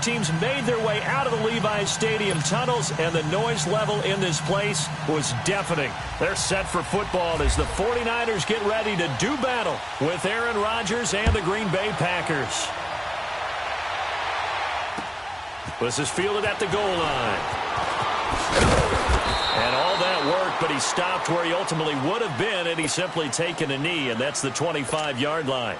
teams made their way out of the Levi's Stadium tunnels, and the noise level in this place was deafening. They're set for football as the 49ers get ready to do battle with Aaron Rodgers and the Green Bay Packers. This is fielded at the goal line. And all that work, but he stopped where he ultimately would have been, and he's simply taken a knee, and that's the 25-yard line.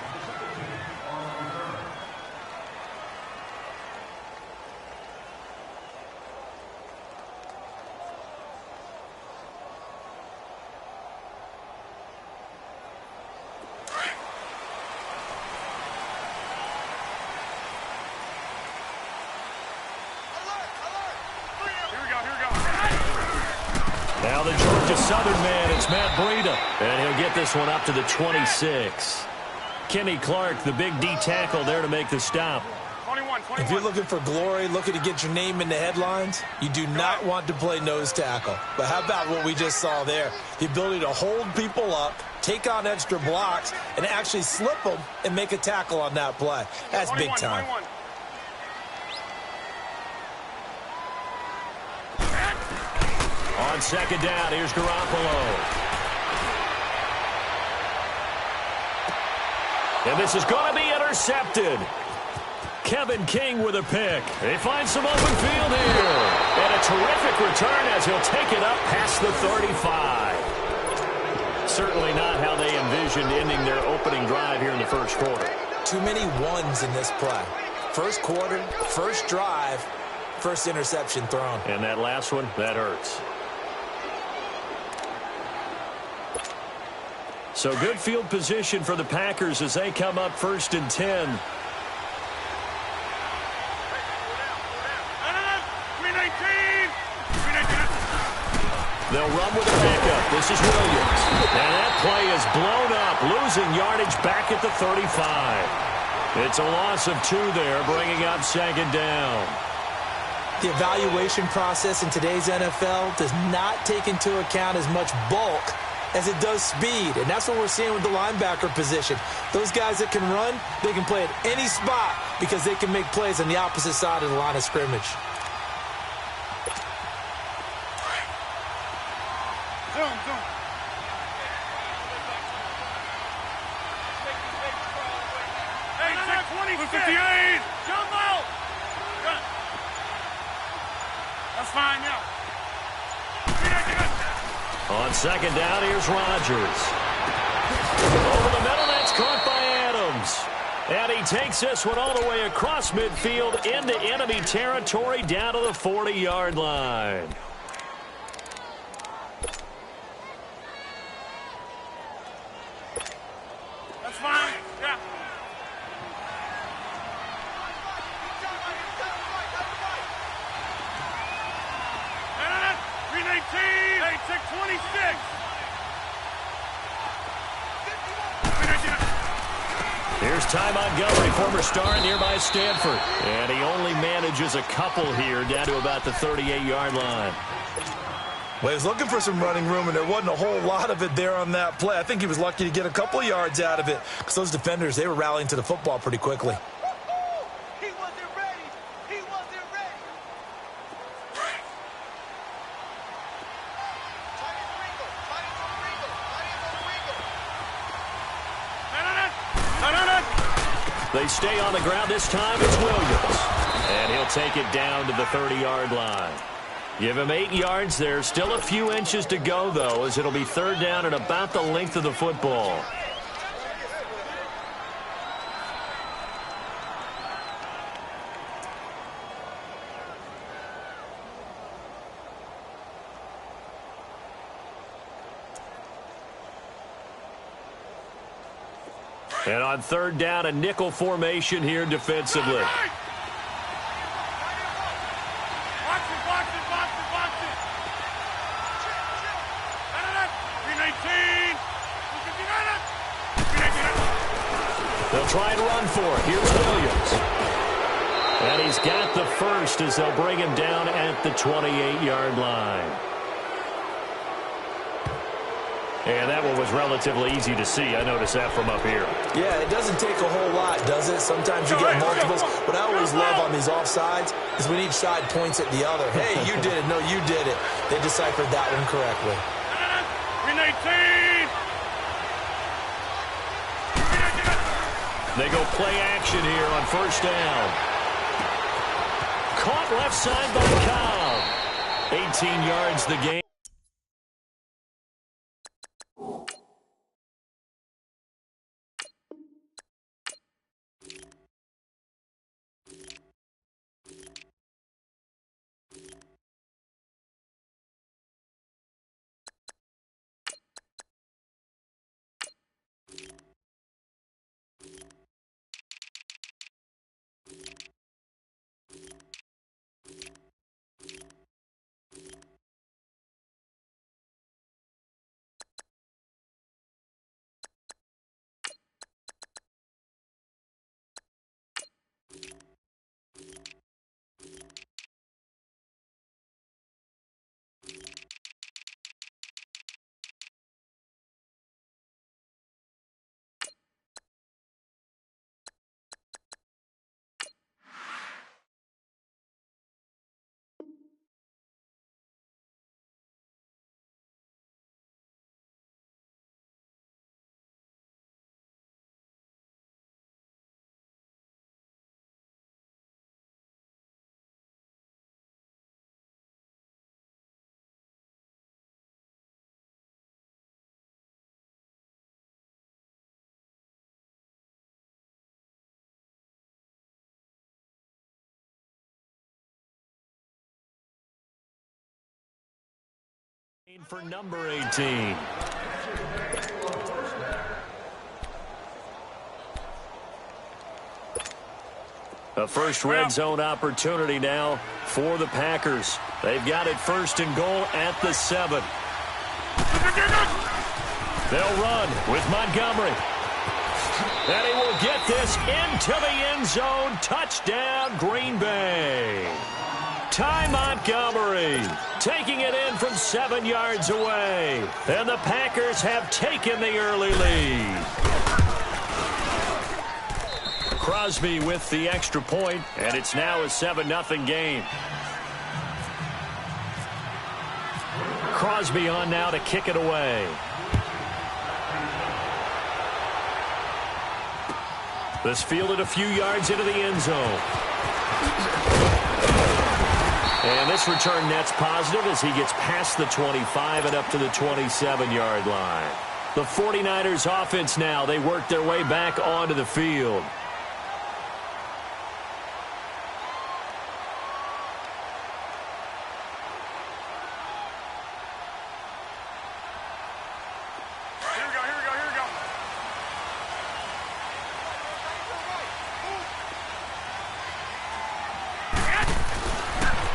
Now the Georgia Southern man, it's Matt Breida, and he'll get this one up to the 26. Kenny Clark, the big D tackle there to make the stop. 21. If you're looking for glory, looking to get your name in the headlines, you do not want to play nose tackle. But how about what we just saw there? The ability to hold people up, take on extra blocks, and actually slip them and make a tackle on that play. That's big time. 21. On second down, here's Garoppolo. And this is going to be intercepted. Kevin King with a pick. They find some open field here. And a terrific return as he'll take it up past the 35. Certainly not how they envisioned ending their opening drive here in the first quarter. Too many ones in this play. First quarter, first drive, first interception thrown. And that last one, that hurts. So good field position for the Packers as they come up 1st and 10. They'll run with a backup. This is Williams. And that play is blown up, losing yardage back at the 35. It's a loss of 2 there, bringing up second down. The evaluation process in today's NFL does not take into account as much bulk as it does speed, and that's what we're seeing with the linebacker position. Those guys that can run, they can play at any spot because they can make plays on the opposite side of the line of scrimmage. Zoom. Hey, 620, 58. Jump out. That's fine now. On second down, here's Rodgers. Over the middle, that's caught by Adams. And he takes this one all the way across midfield into enemy territory down to the 40-yard line. That's fine. Yeah. And 319. Hey, 626. Here's Ty Montgomery, former star at nearby Stanford. And he only manages a couple here down to about the 38-yard line. Well, he was looking for some running room, and there wasn't a whole lot of it there on that play. I think he was lucky to get a couple of yards out of it because those defenders, they were rallying to the football pretty quickly. He wasn't ready. He wasn't ready. They stay on the ground. This time it's Williams. And he'll take it down to the 30-yard line. Give him 8 yards. There's still a few inches to go, though, as it'll be third down and about the length of the football. And on third down, a nickel formation here defensively. Box it. 319. They'll try and run for it. Here's Williams. And he's got the first as they'll bring him down at the 28-yard line. And that one was relatively easy to see. I noticed that from up here. Yeah, it doesn't take a whole lot, does it? Sometimes you get multiples. What I always love on these offsides is when each side points at the other. Hey, you did it. No, you did it. They deciphered that one correctly. Green 18! They go play action here on first down. Caught left side by Cobb. 18 yards the game. For number 18. A first red zone opportunity now for the Packers. They've got it first and goal at the 7. They'll run with Montgomery. And he will get this into the end zone. Touchdown, Green Bay. Ty Montgomery taking it in from 7 yards away. And the Packers have taken the early lead. Crosby with the extra point, and it's now a 7-0 game. Crosby on now to kick it away. This fielded a few yards into the end zone. And this return net's positive as he gets past the 25 and up to the 27-yard line. The 49ers offense now, they work their way back onto the field.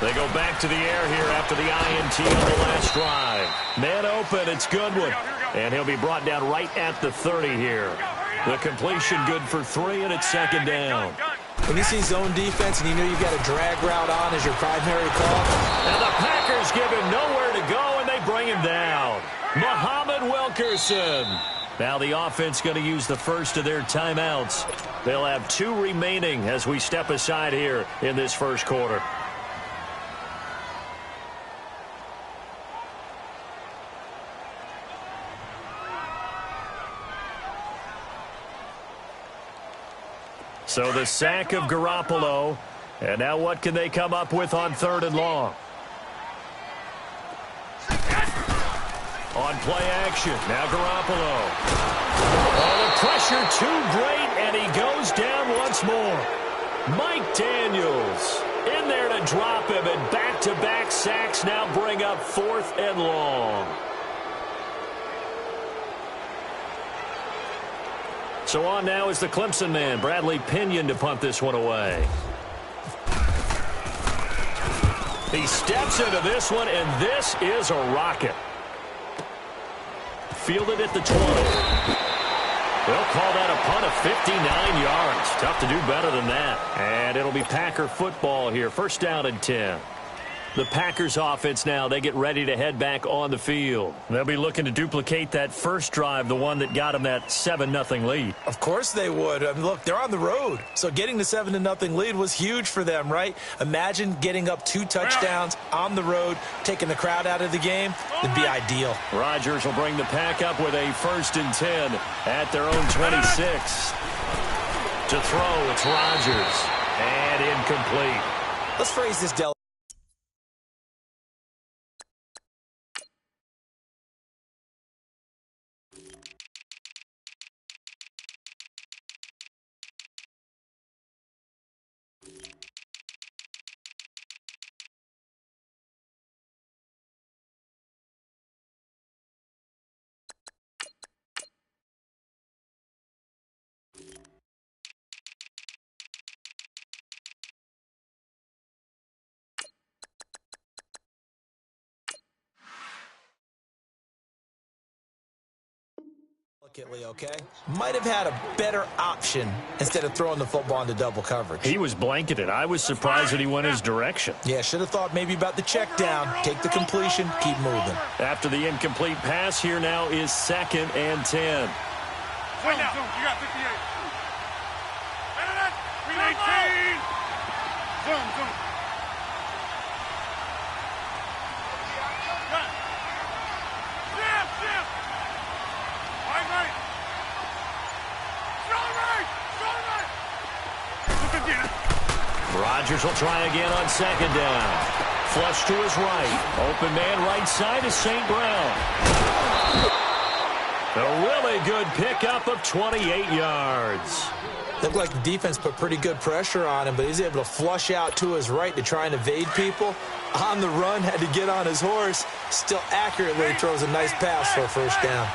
They go back to the air here after the INT on the last drive. Man open, it's Goodwin. And he'll be brought down right at the 30 here. The completion good for 3, and it's second down. When you see zone defense and you know you've got a drag route on as your primary call. And the Packers give him nowhere to go, and they bring him down. Muhammad Wilkerson. Now the offense going to use the first of their timeouts. They'll have 2 remaining as we step aside here in this first quarter. So the sack of Garoppolo. And now what can they come up with on 3rd and long? On play action. Now Garoppolo. Oh, the pressure too great, and he goes down once more. Mike Daniels in there to drop him, and back-to-back sacks now bring up 4th and long. So on now is the Clemson man, Bradley Pinion, to punt this one away. He steps into this one, and this is a rocket. Fielded at the 20. They'll call that a punt of 59 yards. Tough to do better than that. And it'll be Packer football here. First down and 10. The Packers offense now, they get ready to head back on the field. They'll be looking to duplicate that first drive, the one that got them that 7-0 lead. Of course they would. I mean, look, they're on the road. So getting the 7-0 lead was huge for them, right? Imagine getting up 2 touchdowns on the road, taking the crowd out of the game. It'd be ideal. Rodgers will bring the Pack up with a 1st and 10 at their own 26. To throw, it's Rodgers. And incomplete. Let's phrase this, Del. Okay, might have had a better option instead of throwing the football into double coverage. He was blanketed. I was surprised that he went his direction. Yeah, should have thought maybe about the check down, take the completion, keep moving. After the incomplete pass, here now is 2nd and 10. Wait now. You got 58. 319. Zoom. Rodgers will try again on 2nd down. Flush to his right. Open man right side is St. Brown. A really good pickup of 28 yards. Looked like the defense put pretty good pressure on him, but he's able to flush out to his right to try and evade people. On the run, had to get on his horse. Still accurately throws a nice pass for a 1st down.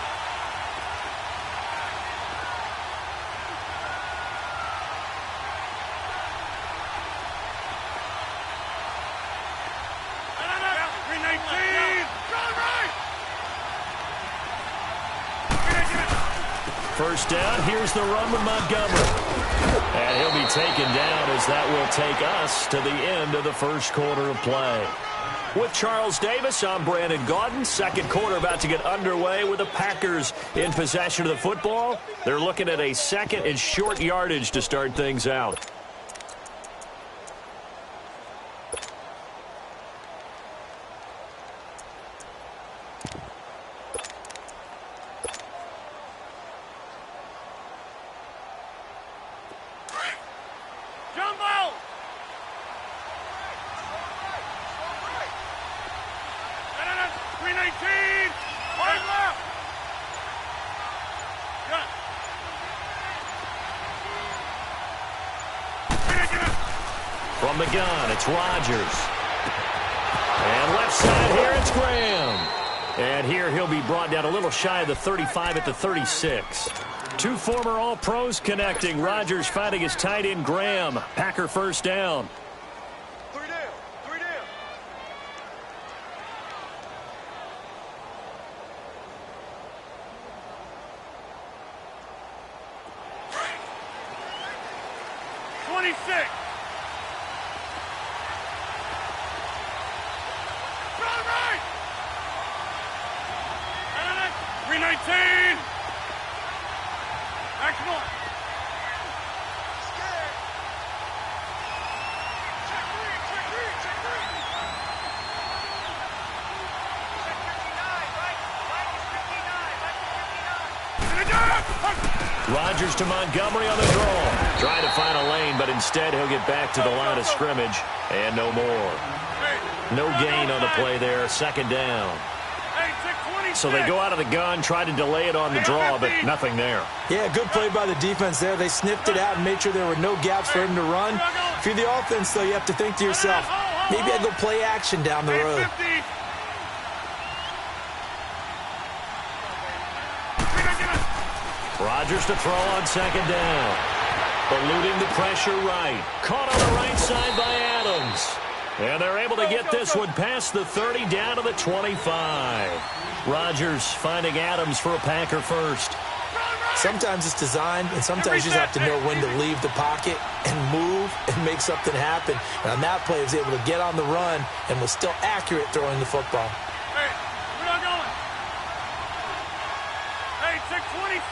First down, here's the run with Montgomery. And he'll be taken down as that will take us to the end of the 1st quarter of play. With Charles Davis, I'm Brandon Gaudin. 2nd quarter about to get underway with the Packers in possession of the football. They're looking at a 2nd and short yardage to start things out. Jumbo! 319! Right left! Gun! From the gun, it's Rodgers. And left side here, it's Graham. And here he'll be brought down a little shy of the 35 at the 36. 2 former All-Pros connecting. Rodgers fighting his tight end, Graham. Packer 1st down. 3 down. 3 down. 26. Right. 319. Action on. Scared. Check green. Check 59, right? Mike is 59. Rodgers to Montgomery on the draw. Trying to find a lane, but instead he'll get back to the line of scrimmage. And no more. No gain on the play there. 2nd down. So they go out of the gun, try to delay it on the draw, but nothing there. Yeah, good play by the defense there. They sniffed it out and made sure there were no gaps for him to run. If you're the offense, though, you have to think to yourself, maybe I go play action down the road. Rodgers to throw on 2nd down. Eluding the pressure right. Caught on the right side by Adams. And they're able to get this one past the 30 down to the 25. Rodgers finding Adams for a Packer 1st. Sometimes it's designed, and sometimes you just have to know when to leave the pocket and move and make something happen. And on that play, he was able to get on the run and was still accurate throwing the football. Hey, we're not going. Hey, take 26.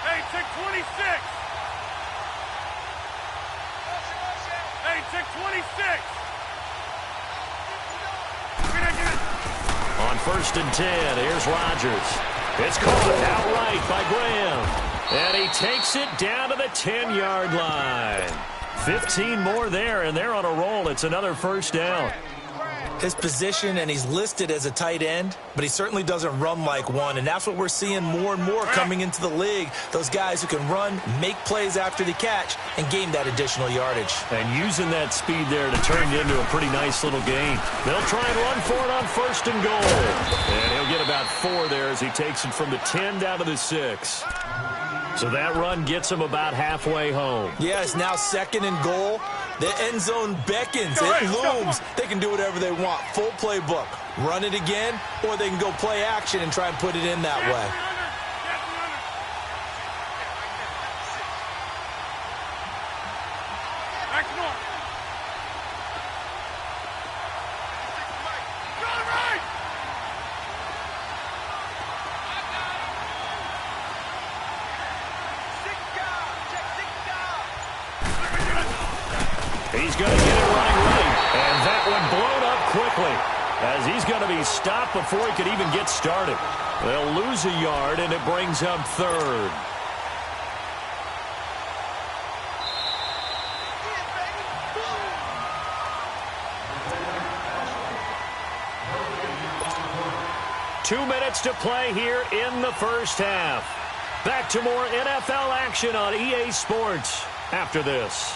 Hey, take 26. Hey, take 26. On 1st and 10, here's Rodgers. It's caught outright by Graham. And he takes it down to the 10-yard line. 15 more there, and they're on a roll. It's another first down. His position, and he's listed as a tight end, but he certainly doesn't run like one, and that's what we're seeing more and more coming into the league. Those guys who can run, make plays after the catch, and gain that additional yardage. And using that speed there to turn it into a pretty nice little gain. They'll try and run for it on 1st and goal. And he'll get about 4 there as he takes it from the 10 down to the 6. So that run gets him about halfway home. Yeah, it's now 2nd and goal. The end zone beckons. It looms. They can do whatever they want. Full playbook. Run it again, or they can go play action and try and put it in that way. He's going to get it running right. And that one blown up quickly as he's going to be stopped before he could even get started. They'll lose a yard, and it brings up 3rd. Two minutes to play here in the first half. Back to more NFL action on EA Sports after this.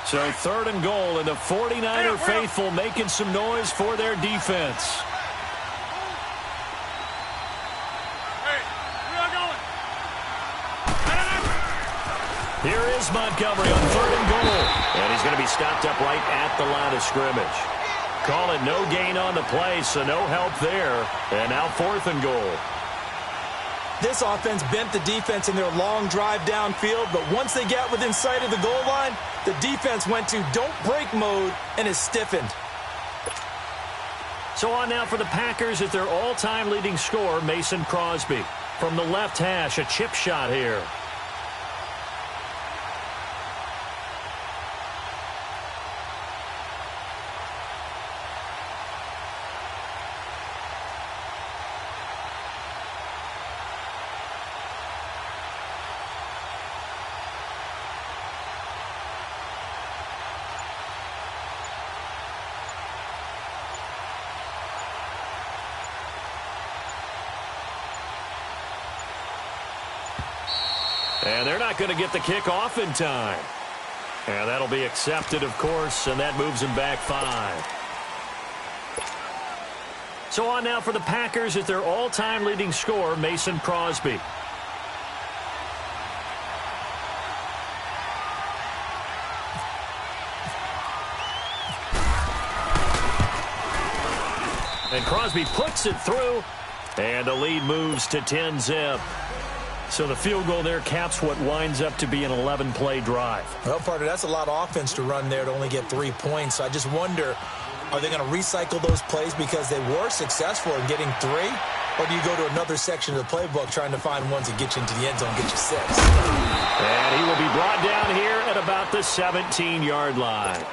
So 3rd and goal, and the 49er faithful making some noise for their defense. Hey, we're not going. Here is Montgomery on 3rd and goal. And he's going to be stopped up right at the line of scrimmage. Call it no gain on the play, so no help there. And now 4th and goal. This offense bent the defense in their long drive downfield, but once they got within sight of the goal line, the defense went to don't break mode and is stiffened. So on now for the Packers at their all-time leading scorer, Mason Crosby. From the left hash, a chip shot here. And they're not going to get the kick off in time. And that'll be accepted, of course, and that moves them back 5. So on now for the Packers at their all-time leading scorer, Mason Crosby. And Crosby puts it through, and the lead moves to 10-zip. So the field goal there caps what winds up to be an 11-play drive. Well, partner, that's a lot of offense to run there to only get 3 points. So I just wonder, are they going to recycle those plays because they were successful in getting 3? Or do you go to another section of the playbook trying to find ones that get you into the end zone, get you 6? And he will be brought down here at about the 17-yard line.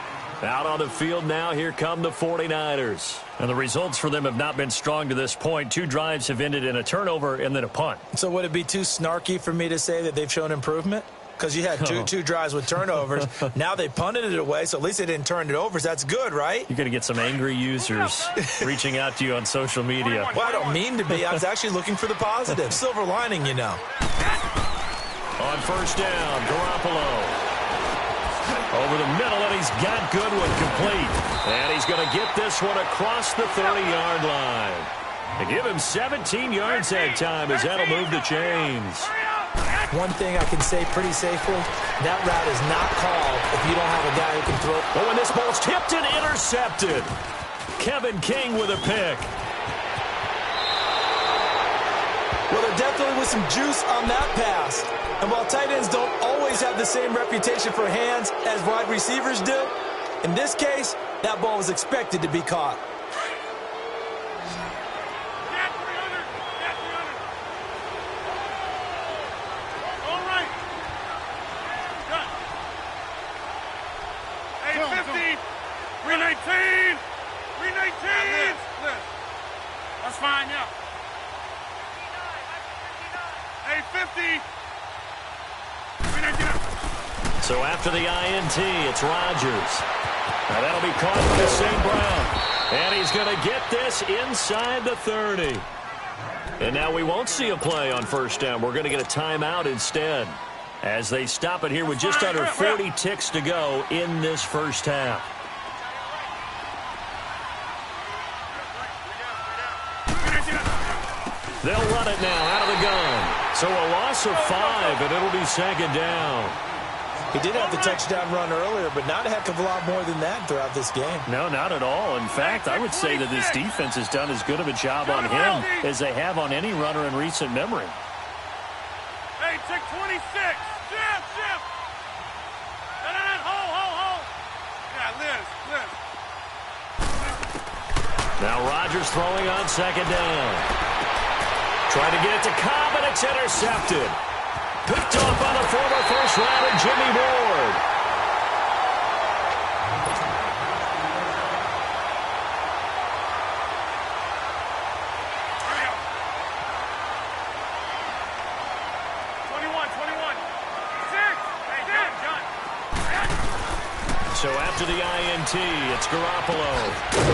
Out on the field now, here come the 49ers. And the results for them have not been strong to this point. 2 drives have ended in a turnover and then a punt. So would it be too snarky for me to say that they've shown improvement? Because you had two drives with turnovers. Now they punted it away, so at least they didn't turn it over. So that's good, right? You're going to get some angry users reaching out to you on social media. Well, I don't mean to be. I was actually looking for the positive. Silver lining, you know. On 1st down, Garoppolo. Over the middle, and he's got Goodwin complete. And he's going to get this one across the 30-yard line. They give him 17 yards that time as that'll move the chains. One thing I can say pretty safely, that route is not called if you don't have a guy who can throw. Oh, and this ball's tipped and intercepted. Kevin King with a pick. Well, there definitely was some juice on that pass. And while tight ends don't always have the same reputation for hands as wide receivers do, in this case, that ball was expected to be caught. All right. Cut. 850. 319. 319. That's fine, yeah. 850. 319. So after the INT, it's Rodgers. Now that'll be caught by St. Brown. And he's going to get this inside the 30. And now we won't see a play on first down. We're going to get a timeout instead, as they stop it here with just under 40 ticks to go in this first half. They'll run it now out of the gun. So a loss of 5, and it'll be second down. He did have the touchdown run earlier, but not a heck of a lot more than that throughout this game. No, not at all. In fact, I would say that this defense has done as good of a job on him as they have on any runner in recent memory. Hey, check 26. Shift. Hold. Yeah, Liz. Now Rodgers throwing on second down. Trying to get it to Cobb, and it's intercepted. Picked off by the former first-rounder Jimmy Ward. Hurry up. 21. 6. Hey, John. So after the INT, it's Garoppolo.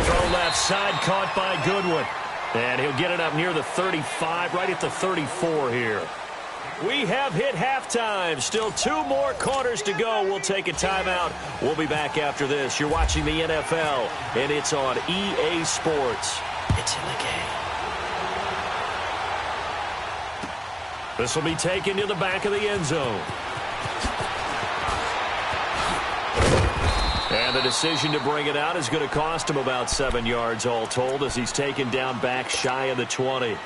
Throw left side, caught by Goodwin. And he'll get it up near the 35, right at the 34 here. We have hit halftime. Still 2 more quarters to go. We'll take a timeout. We'll be back after this. You're watching the NFL, and it's on EA Sports. It's in the game. This will be taken to the back of the end zone. And the decision to bring it out is going to cost him about 7 yards all told, as he's taken down back shy of the 20.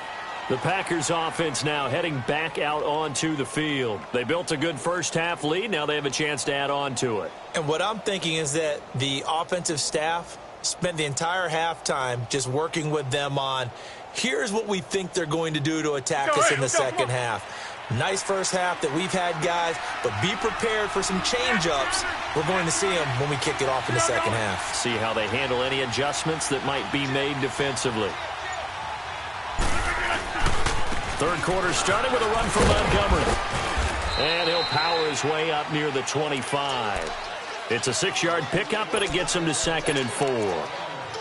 The Packers offense now heading back out onto the field. They built a good first-half lead. Now they have a chance to add on to it. And what I'm thinking is that the offensive staff spent the entire halftime just working with them on, here's what we think they're going to do to attack us in the second half. Nice first half that we've had, guys, but be prepared for some change-ups. We're going to see them when we kick it off in the second half. See how they handle any adjustments that might be made defensively. Third quarter starting with a run from Montgomery. And he'll power his way up near the 25. It's a 6-yard pickup, and it gets him to 2nd and 4.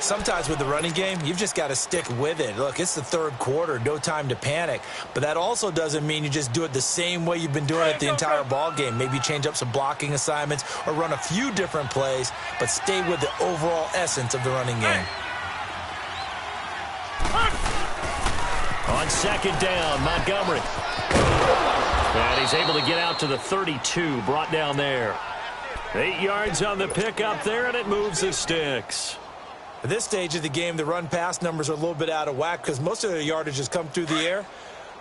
Sometimes with the running game, you've just got to stick with it. Look, it's the third quarter, no time to panic. But that also doesn't mean you just do it the same way you've been doing it the entire ball game. Maybe change up some blocking assignments or run a few different plays, but stay with the overall essence of the running game. On second down, Montgomery. And he's able to get out to the 32, brought down there. 8 yards on the pickup there, and it moves the sticks. At this stage of the game, the run-pass numbers are a little bit out of whack because most of their yardage has come through the air.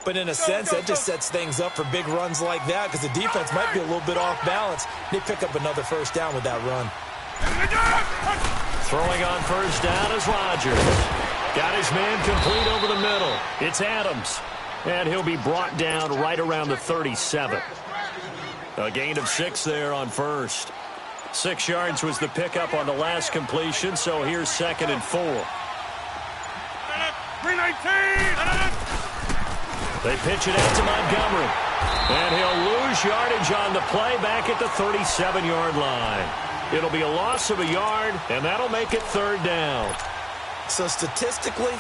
But in a sense, that just sets things up for big runs like that because the defense might be a little bit off balance. They pick up another first down with that run. Throwing on first down is Rodgers. Got his man complete over the middle. It's Adams. And he'll be brought down right around the 37. A gain of 6 there on first. 6 yards was the pickup on the last completion, so here's 2nd and 4. 319. They pitch it out to Montgomery. And he'll lose yardage on the play back at the 37-yard line. It'll be a loss of a yard, and that'll make it 3rd down. So statistically,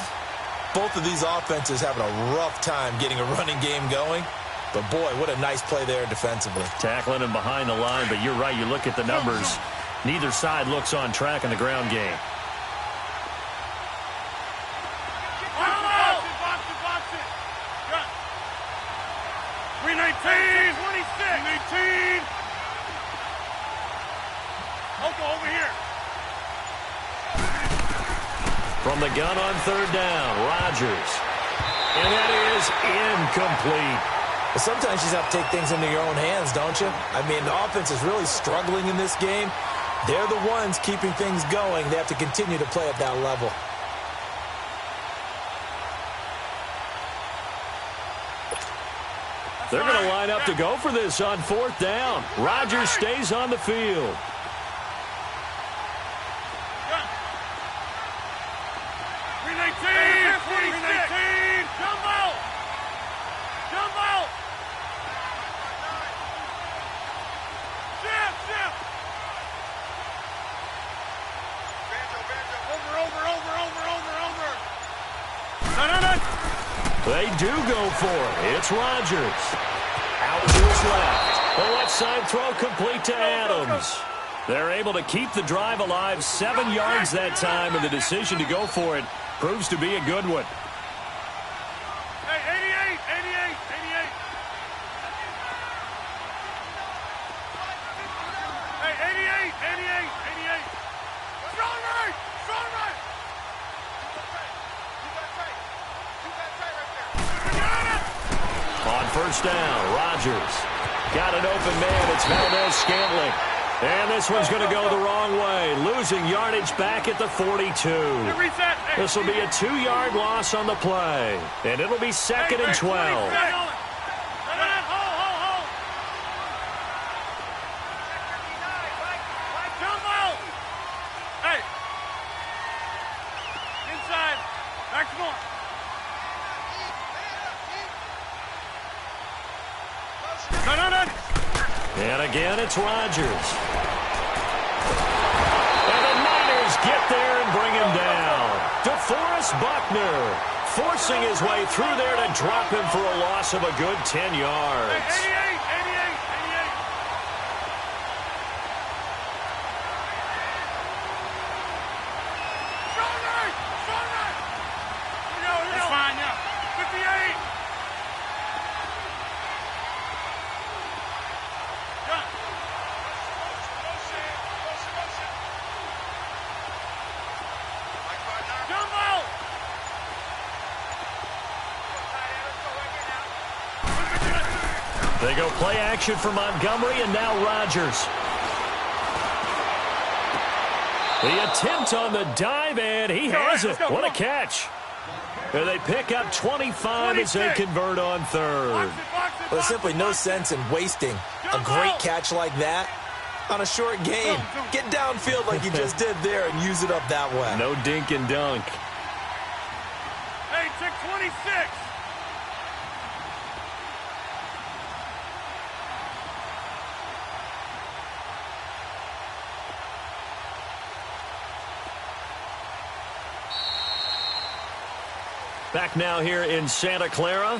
both of these offenses having a rough time getting a running game going. But, boy, what a nice play there defensively. Tackling him behind the line, but you're right. You look at the numbers. Neither side looks on track in the ground game. Box it. 319. 26. 319. Oko over here. From the gun on 3rd down, Rodgers. And that is incomplete. But sometimes you just have to take things into your own hands, don't you? I mean, the offense is really struggling in this game. They're the ones keeping things going. They have to continue to play at that level. They're going to line up to go for this on 4th down. Rodgers stays on the field. They do go for it. It's Rodgers. Out to his left. The left side throw complete to Adams. They're able to keep the drive alive, 7 yards that time, and the decision to go for it proves to be a good one. Hey, 88. Hey, 88. Strong right. On 1st down, Rodgers got an open man. It's Valdez-Scantling. And this one's going to go the wrong way, losing yardage back at the 42. This will be a 2-yard loss on the play, and it'll be 2nd and 12. And again, it's Rodgers. And the Niners get there and bring him down. DeForest Buckner forcing his way through there to drop him for a loss of a good 10 yards. 88. That's fine now. 58. They go play action for Montgomery, and now Rodgers. The attempt on the dive, and he has it. What a catch. And they pick up 25 as they convert on 3rd. Well, there's simply no sense in wasting a great catch like that on a short game. Get downfield like you just did there and use it up that way. No dink and dunk. Hey, check 26. Back now here in Santa Clara.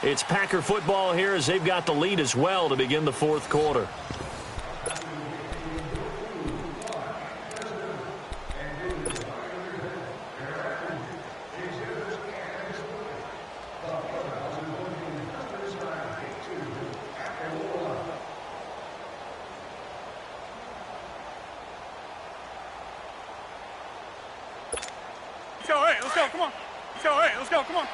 It's Packer football here as they've got the lead as well to begin the 4th quarter. Let's go, come on. Let's go, come on.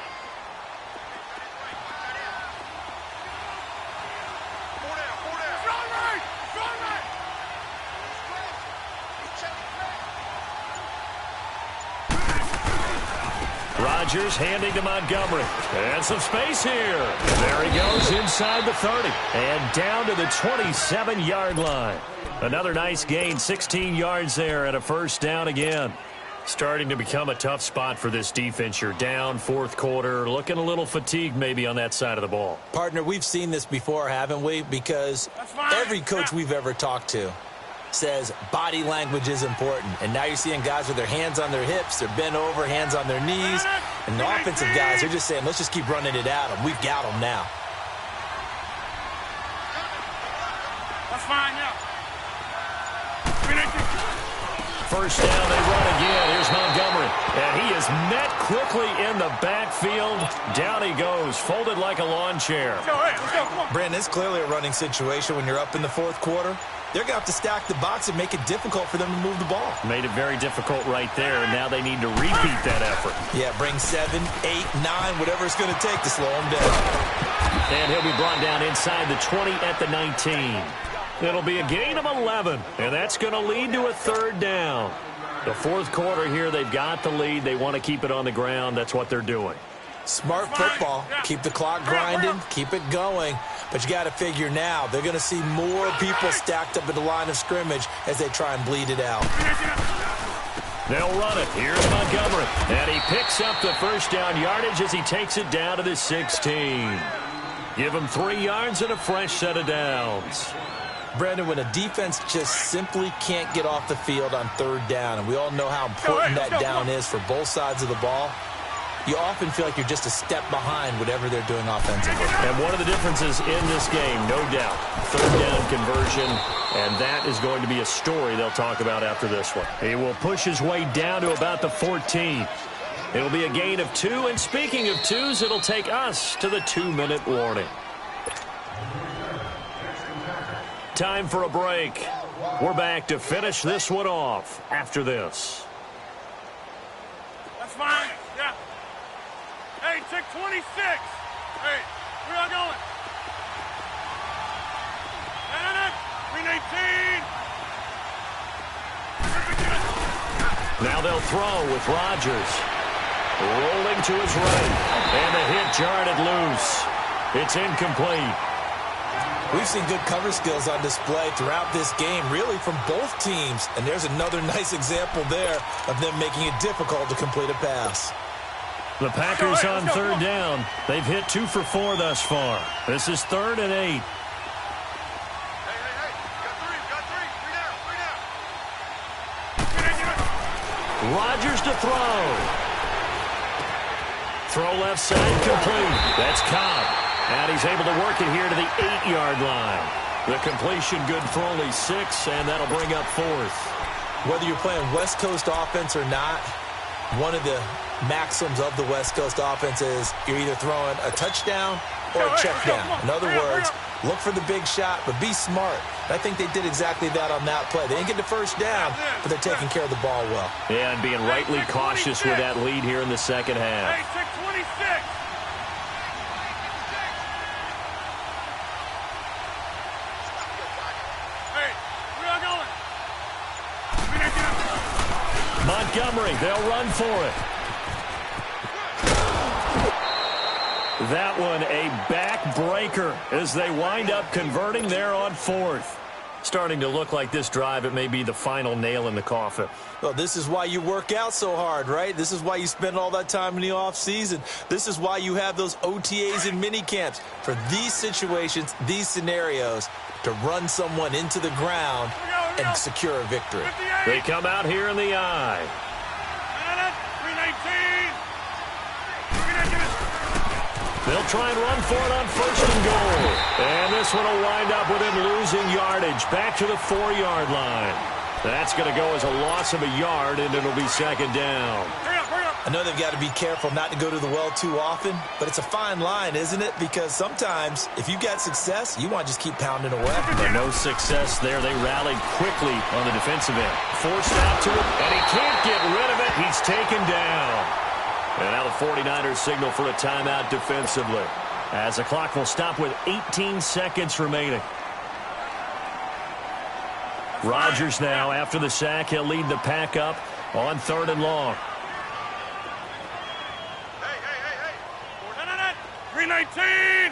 Rodgers handing to Montgomery. And some space here. There he goes inside the 30. And down to the 27-yard line. Another nice gain, 16 yards there and a 1st down again. Starting to become a tough spot for this defense. You're down 4th quarter, looking a little fatigued maybe on that side of the ball. Partner, we've seen this before, haven't we? Because every coach we've ever talked to says body language is important. And now you're seeing guys with their hands on their hips, they're bent over, hands on their knees. And the offensive guys are just saying, let's just keep running it at them. We've got them now. That's fine now. 1st down, they run again. Here's Montgomery. And he is met quickly in the backfield. Down he goes, folded like a lawn chair. Let's go, come on. Brandon, it's clearly a running situation when you're up in the 4th quarter. they're going to have to stack the box and make it difficult for them to move the ball. Made it very difficult right there, and now they need to repeat that effort. Yeah, bring 7, 8, 9, whatever it's going to take to slow him down. And he'll be brought down inside the 20 at the 19. It'll be a gain of 11, and that's going to lead to a third down. The fourth quarter here, they've got the lead. They want to keep it on the ground. That's what they're doing. Smart football. Keep the clock grinding. Keep it going. But you got to figure now, they're going to see more people stacked up at the line of scrimmage as they try and bleed it out. They'll run it. Here's Montgomery. And he picks up the first down yardage as he takes it down to the 16. Give him 3 yards and a fresh set of downs. Brandon, when a defense just simply can't get off the field on third down, and we all know how important that down is for both sides of the ball, you often feel like you're just a step behind whatever they're doing offensively. And one of the differences in this game, no doubt, third down conversion, and that is going to be a story they'll talk about after this one. He will push his way down to about the 14. It'll be a gain of 2, and speaking of 2s, it'll take us to the 2-minute warning. Time for a break. We're back to finish this one off after this. That's fine. Yeah. Hey, check 26. Hey, where y'all going? No. 319. Now they'll throw with Rodgers. Rolling to his right. And the hit jarred it loose. It's incomplete. We've seen good cover skills on display throughout this game, really from both teams. And there's another nice example there of them making it difficult to complete a pass. The Packers on third down. They've hit 2 for 4 thus far. This is 3rd and 8. Hey. Got three. Three down. Rodgers to throw. Throw left side complete. That's Cobb. And he's able to work it here to the 8-yard line. The completion good for only 6, and that'll bring up 4th. Whether you're playing West Coast offense or not, one of the maxims of the West Coast offense is you're either throwing a touchdown or a check down. In other words, look for the big shot, but be smart. I think they did exactly that on that play. They didn't get the first down, but they're taking care of the ball well. Yeah, and being rightly cautious with that lead here in the second half. Hey, check 26. Montgomery, they'll run for it. That one a backbreaker as they wind up converting there on 4th. Starting to look like this drive, it may be the final nail in the coffin. Well, this is why you work out so hard, right? This is why you spend all that time in the offseason. This is why you have those OTAs and mini camps. For these situations, these scenarios, to run someone into the ground and secure a victory. They come out here in the eye. 319. They'll try and run for it on 1st and goal. And this one will wind up with him losing yardage back to the 4-yard line. That's going to go as a loss of a yard, and it'll be 2nd down. I know they've got to be careful not to go to the well too often, but it's a fine line, isn't it? Because sometimes, if you got success, you want to just keep pounding away. But no success there. They rallied quickly on the defensive end. Forced out to it, and he can't get rid of it. He's taken down. And now the 49ers signal for a timeout defensively, as the clock will stop with 18 seconds remaining. Rodgers now, after the sack, he'll lead the pack up on 3rd and long. 319.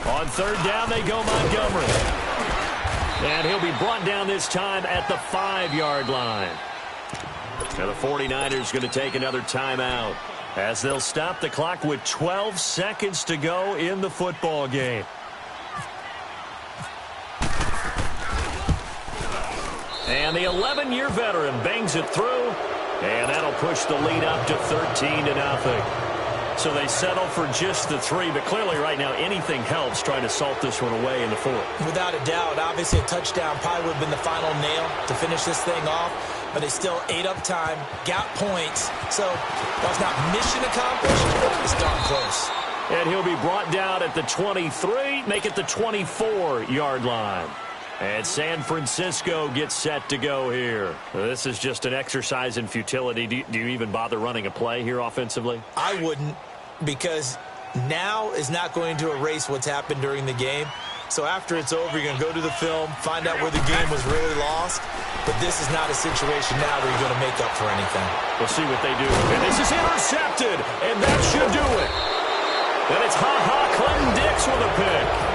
On 3rd down, they go Montgomery. And he'll be brought down this time at the 5-yard line. Now the 49ers going to take another timeout as they'll stop the clock with 12 seconds to go in the football game. And the 11-year veteran bangs it through, and that'll push the lead up to 13-0. So they settle for just the 3, but clearly right now anything helps trying to salt this one away in the 4th. Without a doubt, obviously a touchdown probably would have been the final nail to finish this thing off, but they still ate up time, got points. So while it's not mission accomplished, it's darn close. And he'll be brought down at the 23, make it the 24-yard line. And San Francisco gets set to go here. This is just an exercise in futility. Do you even bother running a play here offensively? I wouldn't, because now is not going to erase what's happened during the game. So after it's over, you're going to go to the film, find out where the game was really lost. But this is not a situation now where you're going to make up for anything. We'll see what they do. And this is intercepted, and that should do it. And it's Clinton Dix with a pick.